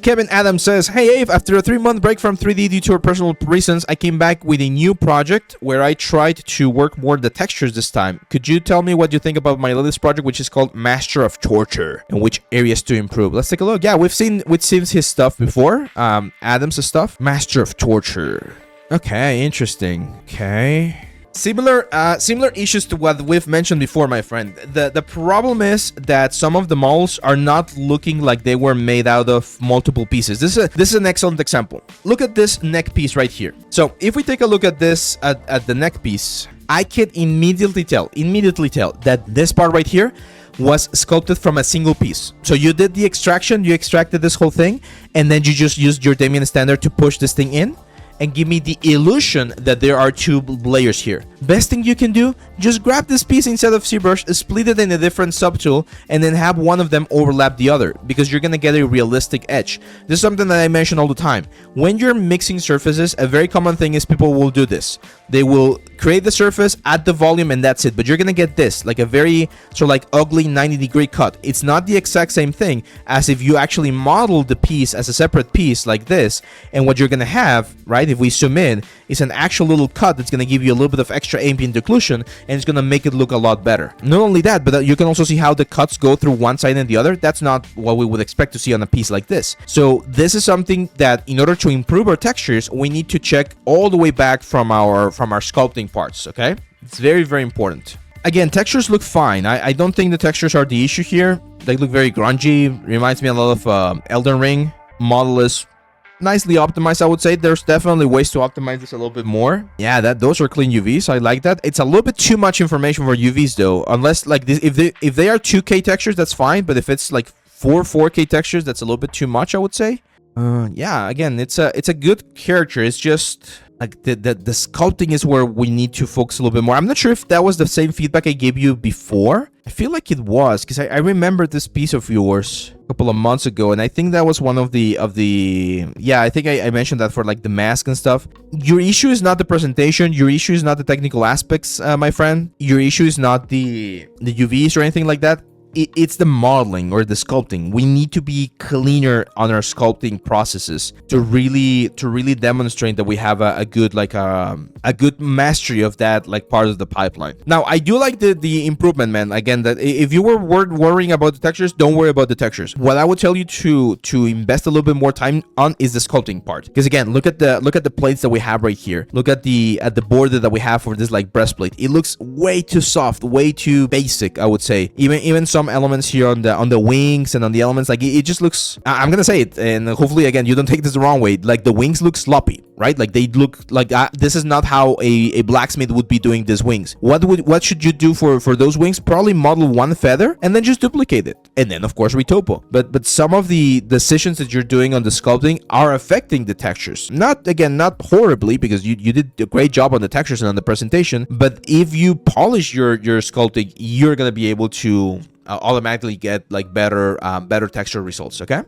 Kevin Adams says, hey Ave, after a 3-month break from 3D due to personal reasons, I came back with a new project where I tried to work more the textures this time. Could you tell me what you think about my latest project, which is called Master of Torture, and which areas to improve? Let's take a look. Yeah, we've seen his stuff before, Adams' stuff. Master of Torture. Okay, interesting. Okay. Similar issues to what we've mentioned before, my friend. The problem is that some of the models are not looking like they were made out of multiple pieces. This is an excellent example. Look at this neck piece right here. So if we take a look at this at the neck piece, I can immediately tell that this part right here was sculpted from a single piece. So you did the extraction, you extracted this whole thing, and then you just used your Damien standard to push this thing in and give me the illusion that there are 2 layers here. Best thing you can do, just grab this piece instead of ZBrush, split it in a different subtool, and then have one of them overlap the other, because you're gonna get a realistic edge. This is something that I mention all the time. When you're mixing surfaces, a very common thing is people will do this. They will create the surface, add the volume, and that's it. But you're gonna get this, like a very sort of like ugly 90-degree cut. It's not the exact same thing as if you actually model the piece as a separate piece like this, and what you're gonna have, right, if we zoom in, is an actual little cut that's going to give you a little bit of extra ambient occlusion, and it's going to make it look a lot better. Not only that, but you can also see how the cuts go through one side and the other. That's not what we would expect to see on a piece like this. So this is something that, in order to improve our textures, we need to check all the way back from our sculpting parts, okay? It's very, very important. Again, textures look fine. I don't think the textures are the issue here. They look very grungy. Reminds me a lot of Elden Ring. Model is nicely optimized, I would say. There's definitely ways to optimize this a little bit more. Yeah, those are clean UVs. I like that. It's a little bit too much information for UVs though. Unless like this, if they are 2K textures, that's fine. But if it's like 4K textures, that's a little bit too much, I would say. Yeah, again, it's a good character. It's just like the sculpting is where we need to focus a little bit more. I'm not sure if that was the same feedback I gave you before. I feel like it was, because I remember this piece of yours a couple of months ago, and I think that was one of the yeah, I think I mentioned that for like the mask and stuff. Your issue is not the presentation. Your issue is not the technical aspects, my friend. Your issue is not the UVs or anything like that. It's the modeling or the sculpting. We need to be cleaner on our sculpting processes to really demonstrate that we have a good a good mastery of that like part of the pipeline. Now, I do like the improvement, man. Again, that if you were worrying about the textures, don't worry about the textures. What I would tell you to invest a little bit more time on is the sculpting part. Because again, look at the plates that we have right here. Look at the border that we have for this like breastplate. It looks way too soft, way too basic, I would say. Even some elements here on the wings and on the elements, like it just looks, I'm gonna say it, and hopefully again you don't take this the wrong way, like the wings look sloppy, right? Like they look like this is not how a blacksmith would be doing these wings. What should you do for those wings? Probably model one feather and then just duplicate it, and then of course retopo. But some of the decisions that you're doing on the sculpting are affecting the textures. Not horribly, because you did a great job on the textures and on the presentation, but if you polish your sculpting, you're gonna be able to automatically get like better texture results. Okay,